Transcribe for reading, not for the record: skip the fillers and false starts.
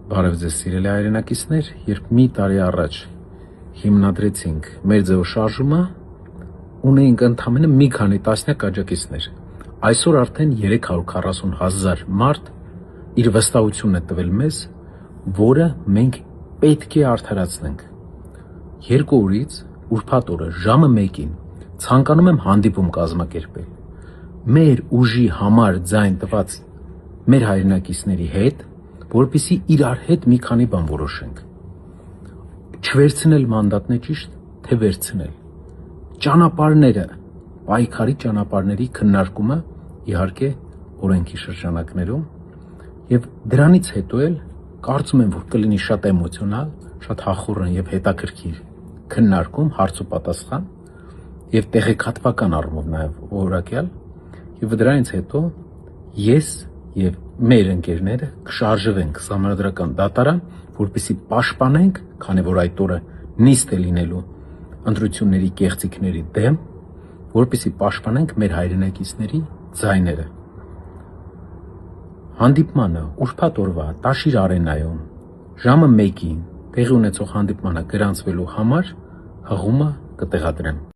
Բարև ձեզ սիրելի հայրենակիցներ, երբ մի տարի առաջ հիմնադրեցինք մեր ձևը շարժումը, ունեինք ընդամենը մի քանի տասնյակ աջակիցներ։ Այսօր արդեն 340,000 մարդ իր վստահությունն է տվել մեզ, որը մենք պետք է արդարացնենք։ 2 օրից ուրբաթ օրը ժամը 1-ին ցանկանում եմ հանդիպում կազմակերպել մեր ուժի համար ձայն տված մեր հայրենակիցների հետ, որպեսզի իրար հետ մի քանի բան որոշենք։ Չվերցնել մանդատն է ճիշտ, թե վերցնել։ Ճանապարհները, պայքարի ճանապարհների քննարկումը իհարկե օրենքի շրջանակներում, եւ դրանից հետո էլ կարծում եմ, որ կլինի շատ էմոցիոնալ, շատ հախուռն եւ հետաքրքիր քննարկում, հարց ու պատասխան եւ տեղեկատվական առումով նաեւ որակյալ, եւ դրանից հետո ես եւ մեր ընկերները կշարժվենք սահմանադրական դատարան, որպեսզի պաշտպանենք, քանի որ այդ օրը նիստ է լինելու ընտրությունների կեղծիքների դեմ, որպեսզի պաշտպանենք մեր հայրենակիցների ձայները։ Հանդիպմանը ուրբաթ օրվա Տաշիր արենայում ժամը 1-ին տեղի ունեցող հանդիպմանը գրանցվելու համար հղումը կտեղադրեմ։